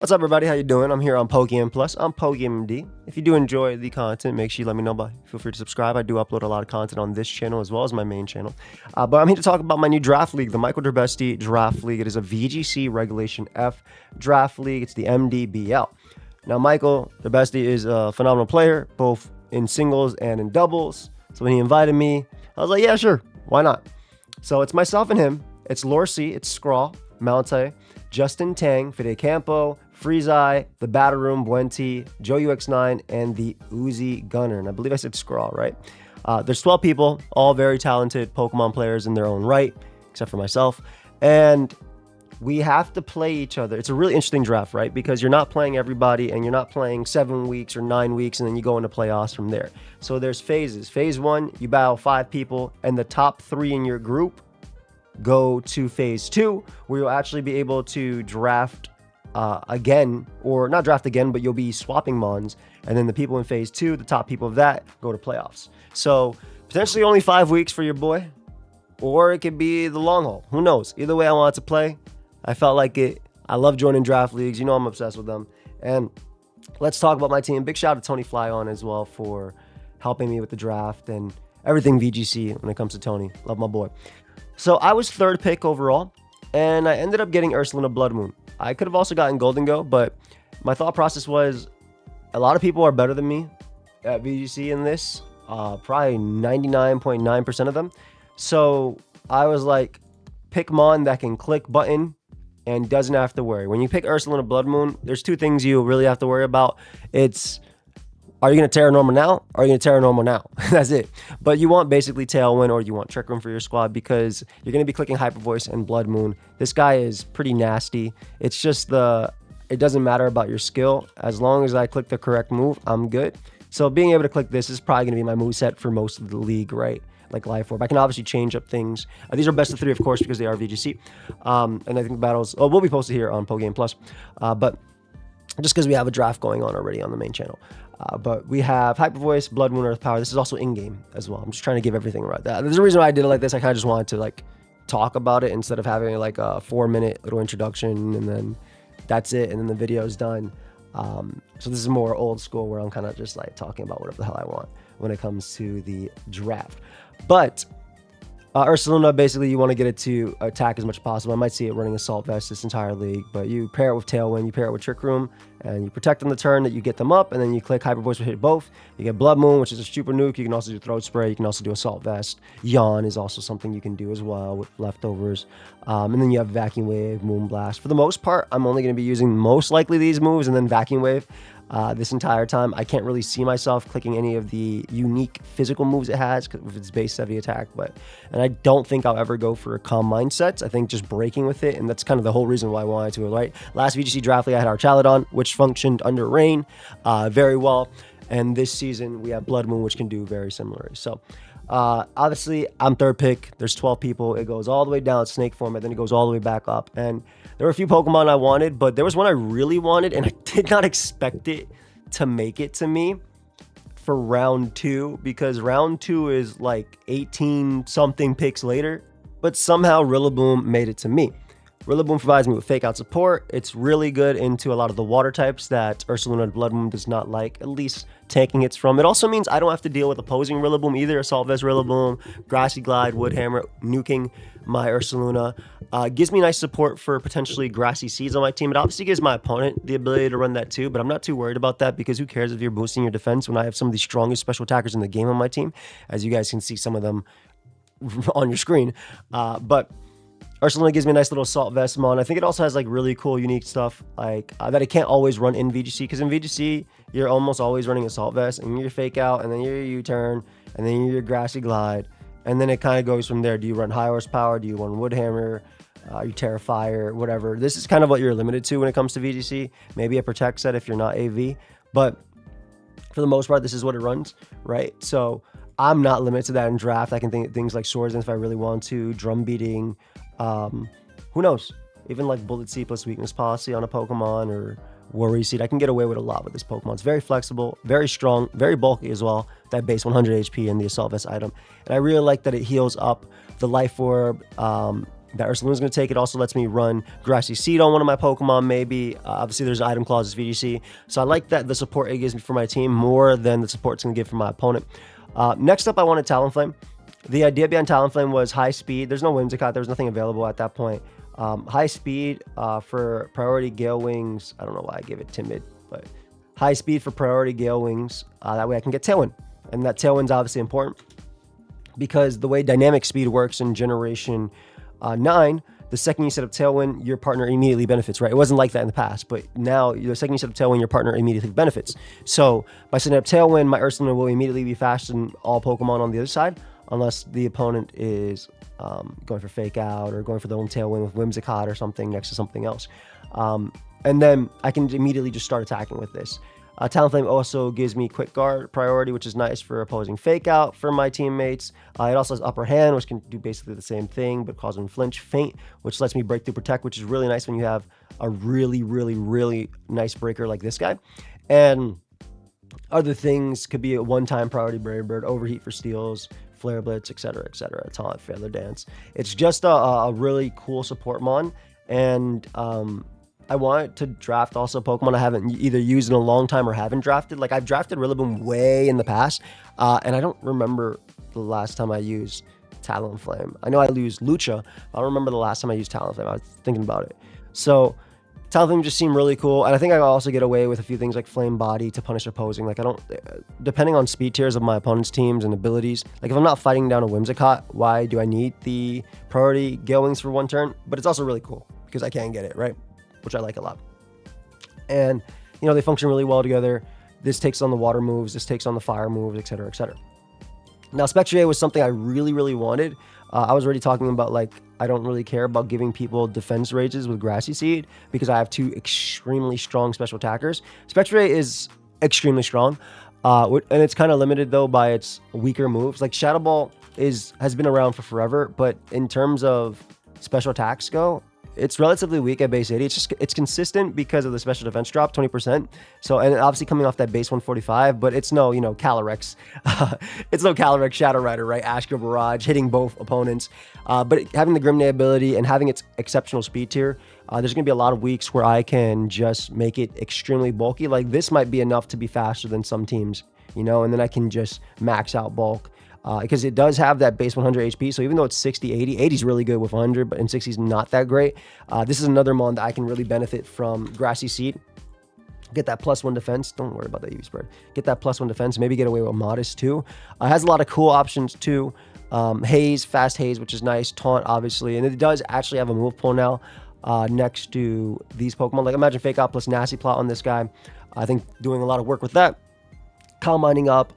What's up, everybody? How you doing? I'm here on Pokeaim Plus. I'm Pokeaim MD. If you do enjoy the content, make sure you let me know by feel free to subscribe. I do upload a lot of content on this channel as well as my main channel. But I'm here to talk about my new draft league, the Michael Derbesti Draft League. It is a VGC Regulation F Draft League. It's the MDBL. Now, Michael Derbesti is a phenomenal player, both in singles and in doubles. So when he invited me, I was like, yeah, sure. Why not? So it's myself and him. It's Lorsi, it's Scrawl, Malate, Justin Tang, Fide Campo, Freezeye, the Battle Room, Buenti, Joe UX9, and the Uzi Gunner. And I believe I said Scrawl, right? There's 12 people, all very talented Pokemon players in their own right, except for myself. And we have to play each other. It's a really interesting draft, right? Because you're not playing everybody and you're not playing 7 weeks or 9 weeks and then you go into playoffs from there. So there's phases. Phase 1, you battle 5 people and the top 3 in your group go to phase 2, where you'll actually be able to draft again, or not draft again, but you'll be swapping mons. And then the people in phase 2, the top people of that, go to playoffs. So potentially only 5 weeks for your boy, or it could be the long haul. Who knows? Either way, I wanted to play. I felt like it. I love joining draft leagues. You know I'm obsessed with them. And let's talk about my team. Big shout out to Tony Flyon as well for helping me with the draft and everything VGC when it comes to Tony. Love my boy. So I was 3rd pick overall, and I ended up getting Ursaluna Blood Moon. I could have also gotten Golden Go, but my thought process was a lot of people are better than me at VGC in this, probably 99.9% of them. So I was like, pick Mon that can click button and doesn't have to worry. When you pick Ursaluna Blood Moon, there's 2 things you really have to worry about. It's, are you going to Terra Normal now? Or are you going to Terra Normal now? That's it. But you want basically Tailwind or you want Trick Room for your squad because you're going to be clicking Hyper Voice and Blood Moon. This guy is pretty nasty. It's just it doesn't matter about your skill. As long as I click the correct move, I'm good. So being able to click this is probably going to be my moveset for most of the league, right? Like Life Orb. I can obviously change up things. These are best of 3, of course, because they are VGC. And I think the battles will be posted here on Pokeaim Plus. But just because we have a draft going on already on the main channel. But we have Hyper Voice, Blood Moon, Earth Power. This is also in-game as well. I'm just trying to give everything right. There's a reason why I did it like this. I kind of just wanted to like talk about it instead of having like a 4-minute little introduction and then that's it. And then the video is done. So this is more old school where I'm kind of just like talking about whatever the hell I want when it comes to the draft. But Ursaluna, basically, you want to get it to attack as much as possible. I might see it running Assault Vest this entire league, but you pair it with Tailwind, you pair it with Trick Room, and you protect on the turn that you get them up, and then you click Hyper Voice to hit both. You get Blood Moon, which is a super nuke. You can also do Throat Spray. You can also do Assault Vest. Yawn is also something you can do as well with leftovers. And then you have Vacuum Wave, Moon Blast. For the most part, I'm only going to be using most likely these moves and then Vacuum Wave. This entire time, I can't really see myself clicking any of the unique physical moves it has with its base heavy attack, and I don't think I'll ever go for a Calm Mindset. I think just breaking with it, and that's kind of the whole reason why I wanted to, right? Last VGC Draft League, I had our Chaladon, which functioned under Rain very well, and this season we have Blood Moon, which can do very similarly. So obviously, I'm 3rd pick. There's 12 people. It goes all the way down Snake form, and then it goes all the way back up, and there were a few Pokemon I wanted, but there was one I really wanted, and I did not expect it to make it to me for round 2, because round 2 is like 18 something picks later, but somehow Rillaboom made it to me. Rillaboom provides me with fake out support. It's really good into a lot of the water types that Ursaluna Blood Moon does not like, at least tanking hits from. It also means I don't have to deal with opposing Rillaboom either. Assault Vest Rillaboom, Grassy Glide, Wood Hammer, nuking my Ursaluna. Gives me nice support for potentially Grassy Seeds on my team. It obviously gives my opponent the ability to run that too, but I'm not too worried about that because who cares if you're boosting your defense when I have some of the strongest special attackers in the game on my team, as you guys can see some of them on your screen. But Ursaluna gives me a nice little Assault Vest Mon. I think it also has like really cool, unique stuff like that it can't always run in VGC, because in VGC, you're almost always running Assault Vest and your Fake Out, and then your U-Turn, and then your Grassy Glide, and then it kind of goes from there. Do you run High Horsepower? Do you run Wood Hammer? You Terrifier? Whatever. This is kind of what you're limited to when it comes to VGC. Maybe a Protect set if you're not AV, but for the most part, this is what it runs, right? So I'm not limited to that in draft. I can think things like Swords if I really want to, Drum Beating, who knows? Even like Bullet Seed plus Weakness Policy on a Pokemon or Worry Seed. I can get away with a lot with this Pokemon. It's very flexible, very strong, very bulky as well. That base 100 HP in the Assault Vest item. And I really like that it heals up the Life Orb that Ursaluna is going to take. It also lets me run Grassy Seed on one of my Pokemon, maybe. Obviously, there's item clauses VGC. So I like that the support it gives me for my team more than the support it's going to give for my opponent. Next up, I wanted Talonflame. The idea behind Talonflame was high speed. There's no Whimsicott. There was nothing available at that point. High speed for priority Gale Wings. I don't know why I give it timid, but high speed for priority Gale Wings. That way I can get Tailwind. And that Tailwind's obviously important because the way dynamic speed works in Generation 9, the second you set up Tailwind, your partner immediately benefits, right? It wasn't like that in the past, but now the second you set up Tailwind, your partner immediately benefits. So by setting up Tailwind, my Ursaluna will immediately be faster than all Pokemon on the other side, unless the opponent is going for Fake Out or going for their own Tailwind with Whimsicott or something next to something else. And then I can immediately just start attacking with this. Talonflame also gives me Quick Guard priority, which is nice for opposing Fake Out for my teammates. It also has Upper Hand, which can do basically the same thing, but cause them flinch. Feint, which lets me break through Protect, which is really nice when you have a really, really, really nice breaker like this guy. And other things could be a one-time priority Brave Bird, Overheat for steals, Flare Blitz, etc., etc. Taunt, Feather Dance. It's just a really cool support mon, and I want to draft also Pokemon I haven't either used in a long time or haven't drafted. Like I've drafted Rillaboom way in the past, and I don't remember the last time I used Talonflame. I know I used Lucha, but I don't remember the last time I used Talonflame. I was thinking about it. So Talonflame just seemed really cool, and I think I also get away with a few things like Flame Body to punish opposing. Like I don't, depending on speed tiers of my opponent's teams and abilities. Like if I'm not fighting down a Whimsicott, why do I need the priority Gale Wings for one turn? But it's also really cool because I can get it, right? Which I like a lot. And, you know, they function really well together. This takes on the water moves, this takes on the fire moves, etc., etc. Now, Spectrier was something I really, really wanted. I was already talking about, like, I don't really care about giving people defense rages with Grassy Seed because I have two extremely strong special attackers. Spectrier is extremely strong, and it's kind of limited, though, by its weaker moves. Like, Shadow Ball has been around for forever, but in terms of special attacks go, it's relatively weak at base 80. It's consistent because of the special defense drop, 20%. So, and obviously coming off that base 145, but it's no, you know, Calyrex. It's no Calyrex Shadow Rider, right? Ashko Barrage hitting both opponents. But having the Grimnay ability and having its exceptional speed tier, there's going to be a lot of weeks where I can just make it extremely bulky. Like this might be enough to be faster than some teams, you know, and then I can just max out bulk. Because it does have that base 100 HP, so even though it's 60, 80, 80 is really good with 100, but in 60 is not that great. This is another mon that I can really benefit from Grassy Seed. Get that +1 defense. Don't worry about that UV spread. Get that +1 defense. Maybe get away with Modest too. It has a lot of cool options too. Haze, Fast Haze, which is nice. Taunt, obviously, and it does actually have a move pool now next to these Pokemon. Like imagine Fake Out plus Nasty Plot on this guy. I think doing a lot of work with that. Calm Minding up.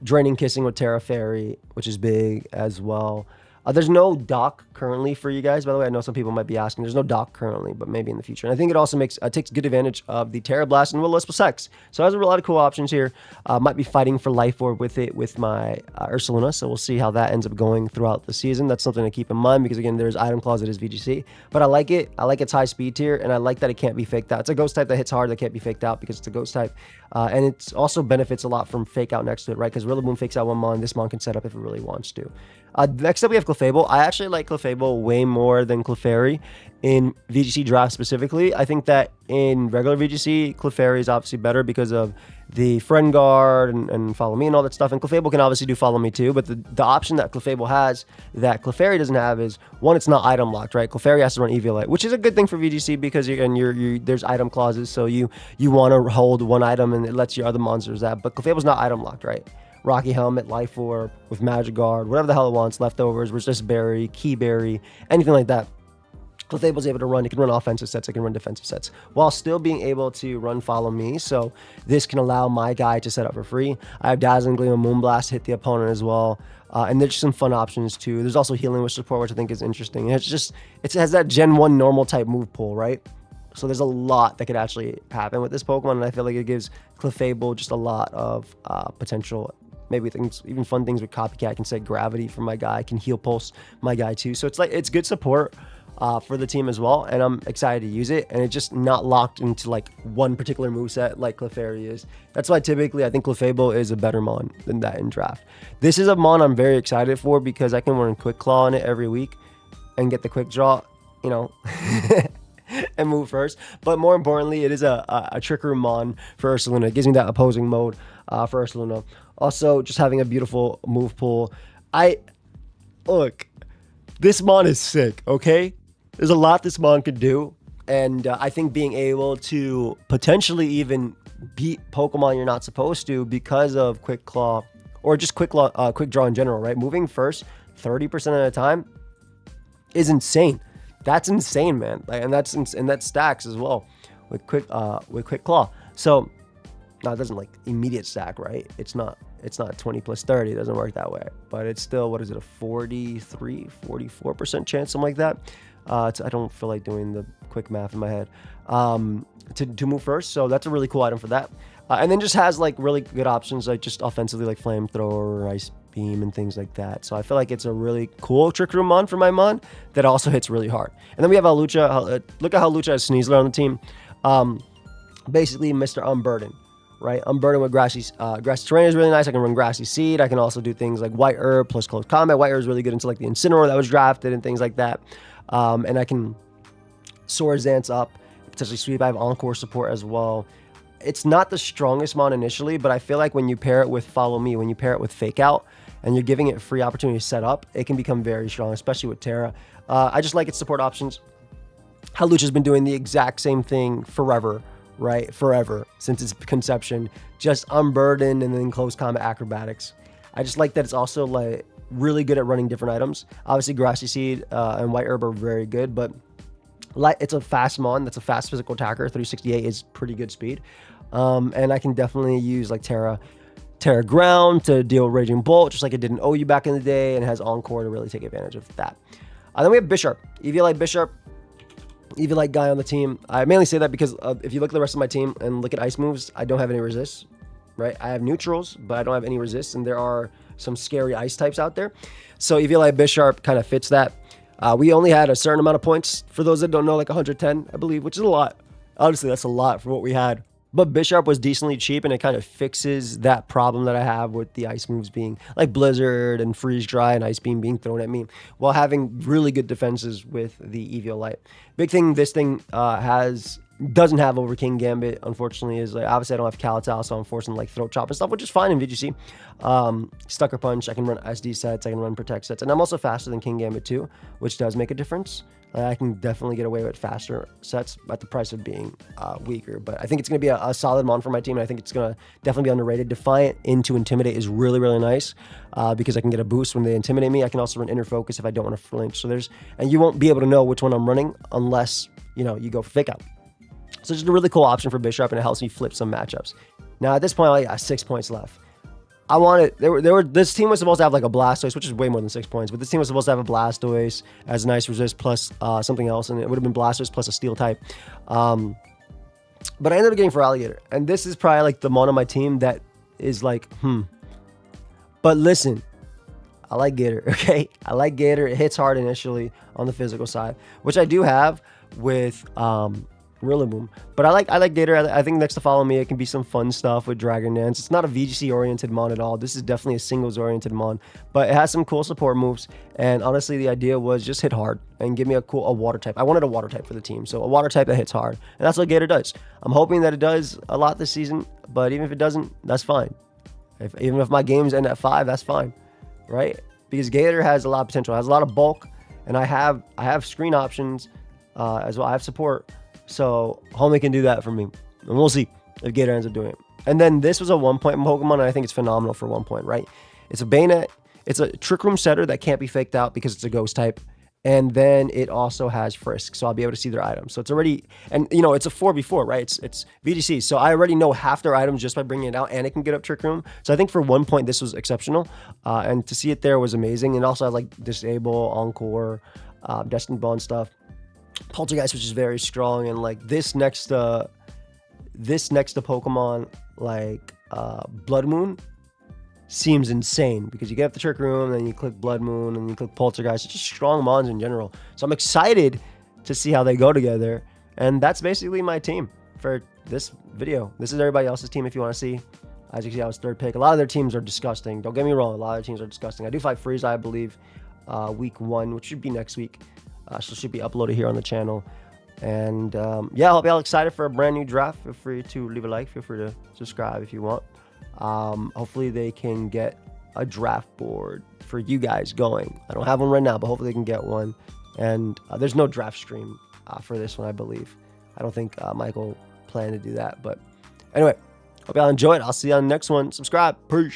Draining Kissing with Terra Fairy, which is big as well. There's no dock currently for you guys, by the way. I know some people might be asking. There's no dock currently, but maybe in the future. And I think it also takes good advantage of the Terra Blast and Will-O-Wisp Sex. So it has a lot of cool options here. Might be fighting for Life Orb with it with my Ursaluna. So we'll see how that ends up going throughout the season. That's something to keep in mind because, again, there's item clause that is VGC. But I like it. I like its high speed tier, and I like that it can't be faked out. It's a ghost type that hits hard that can't be faked out because it's a ghost type. And it also benefits a lot from Fake Out next to it, right? Because Rillaboom fakes out one mon. This mon can set up if it really wants to. Next up, we have Clefable. I actually like Clefable way more than Clefairy in VGC Draft specifically. I think that in regular VGC, Clefairy is obviously better because of the Friend Guard and Follow Me and all that stuff. And Clefable can obviously do Follow Me too. But the option that Clefable has that Clefairy doesn't have is, one, it's not item locked, right? Clefairy has to run Eviolite, which is a good thing for VGC because there's item clauses. So you want to hold one item and it lets your other monsters that. But Clefable's not item locked, right? Rocky Helmet, Life Orb, with Magic Guard, whatever the hell it wants, Leftovers, Resist Berry, Key Berry, anything like that. Clefable's able to run. It can run offensive sets. It can run defensive sets while still being able to run Follow Me. So this can allow my guy to set up for free. I have Dazzling Gleam and Moonblast hit the opponent as well. And there's some fun options too. There's also Healing Wish support, which I think is interesting. And it has that Gen 1 normal type move pool, right? So there's a lot that could actually happen with this Pokemon. And I feel like it gives Clefable just a lot of potential. Maybe things, even fun things with Copycat. I can say Gravity for my guy. I can Heal Pulse my guy too. So it's good support for the team as well. And I'm excited to use it. And it's just not locked into like one particular moveset like Clefairy is. That's why typically I think Clefable is a better mon than that in draft. This is a mon I'm very excited for because I can run Quick Claw on it every week. and get the quick draw, you know, and move first. But more importantly, it is a Trick Room Mon for Ursaluna. It gives me that opposing mode for Ursaluna. Also, just having a beautiful move pool. Look, this Mon is sick, okay? There's a lot this Mon could do. And I think being able to potentially even beat Pokemon you're not supposed to because of Quick Claw, or just Quick Draw in general, right? Moving first 30% of the time is insane. That's insane, man. Like, and that stacks as well with Quick Claw. So now it doesn't like immediate stack, right? It's not 20 plus 30. It doesn't work that way. But it's still, what is it, a 43, 44% chance, something like that. I don't feel like doing the quick math in my head to move first. So that's a really cool item for that. And then just has like really good options, like just offensively, like Flamethrower, Ice Beam, and things like that. So I feel like it's a really cool Trick Room Mon for my Mon that also hits really hard. And then we have Hawlucha. Look at Hawlucha as Sneasler on the team. Basically, Mr. Unburden, right? Unburden with grassy terrain is really nice. I can run Grassy Seed. I can also do things like White Herb plus Close Combat. White Herb is really good into like the Incineroar that was drafted and things like that. And I can Sword Dance up, potentially sweep. I have Encore support as well. It's not the strongest Mon initially, but I feel like when you pair it with Follow Me, when you pair it with Fake Out, and you're giving it free opportunity to set up, it can become very strong, especially with Terra. I just like its support options. Hawlucha's been doing the exact same thing forever, right? Forever, since its conception. Just Unburden and then Close Combat Acrobatics. I just like that it's also like really good at running different items. Obviously, Grassy Seed and White Herb are very good, but it's a fast Mon. That's a fast physical attacker. 368 is pretty good speed. And I can definitely use like Terra Ground to deal Raging Bolt, just like it did in OU back in the day, and has Encore to really take advantage of that. Then we have Bisharp. Eviolite Bisharp, Eviolite guy on the team. I mainly say that because if you look at the rest of my team and look at ice moves, I don't have any resists, right? I have neutrals, but I don't have any resists, and there are some scary ice types out there. So Eviolite Bisharp kind of fits that. We only had a certain amount of points, for those that don't know, like 110, I believe, which is a lot. Honestly, that's a lot for what we had. But Bisharp was decently cheap, and it kind of fixes that problem that I have with the ice moves being like Blizzard and Freeze Dry and Ice Beam being thrown at me, while having really good defenses with the Eviolite. Big thing this thing doesn't have over King Gambit, unfortunately, is like, obviously I don't have Calatal, so I'm forced to like Throat Chop and stuff, which is fine in VGC. Stucker Punch, I can run SD sets, I can run Protect sets, and I'm also faster than King Gambit too, which does make a difference. I can definitely get away with faster sets at the price of being weaker, but I think it's going to be a solid Mon for my team, and I think it's going to definitely be underrated. Defiant into Intimidate is really, really nice because I can get a boost when they intimidate me. I can also run Inner Focus if I don't want to flinch. So and you won't be able to know which one I'm running unless, you know, you go for Fake Out. So it's just a really cool option for Bisharp, and it helps me flip some matchups. Now at this point, I got 6 points left. I wanted, this team was supposed to have like a Blastoise, which is way more than 6 points, but this team was supposed to have a Blastoise as an Ice Resist plus something else, and it would have been Blastoise plus a Steel type. But I ended up getting for Alligator, and this is probably like the Mon on my team that is like, But listen, I like Gator, okay? I like Gator. It hits hard initially on the physical side, which I do have with Rillaboom. But I like Gator. I think next to Follow Me, it can be some fun stuff with Dragon Dance. It's not a VGC-oriented Mon at all. This is definitely a singles-oriented Mon, but it has some cool support moves. And honestly, the idea was just hit hard and give me a water type. I wanted a water type for the team, so a water type that hits hard. And that's what Gator does. I'm hoping that it does a lot this season, but even if it doesn't, that's fine. Even if my games end at 5, that's fine, right? Because Gator has a lot of potential. It has a lot of bulk, and I have screen options as well. I have support. So homie can do that for me, and we'll see if Gator ends up doing it. And then this was a 1-point Pokemon, and I think it's phenomenal for 1 point, right? It's a Banette. It's a Trick Room setter that can't be faked out because it's a ghost type. And then it also has Frisk, so I'll be able to see their items. So it's already, and you know, it's a 4v4, right? It's VGC, so I already know half their items just by bringing it out, and it can get up Trick Room. So I think for 1 point, this was exceptional, and to see it there was amazing. And also I like Disable, Encore, Destined Bond stuff. Poltergeist, which is very strong, and like this next to Pokemon like Blood Moon seems insane because you get up the Trick Room, then you click Blood Moon, and you click Poltergeist. It's just strong Mons in general. So I'm excited to see how they go together, and that's basically my team for this video. This is everybody else's team if you want to see. As you can see, I was third pick. A lot of their teams are disgusting. Don't get me wrong, a lot of their teams are disgusting. I do fight Freeze, I believe. week 1, which should be next week. So it should be uploaded here on the channel. And yeah, I hope y'all excited for a brand new draft. Feel free to leave a like. Feel free to subscribe if you want. Hopefully they can get a draft board for you guys going. I don't have one right now, but hopefully they can get one. And there's no draft stream for this one, I believe. I don't think Michael planned to do that. But anyway, hope y'all enjoyed. I'll see you on the next one. Subscribe. Peace.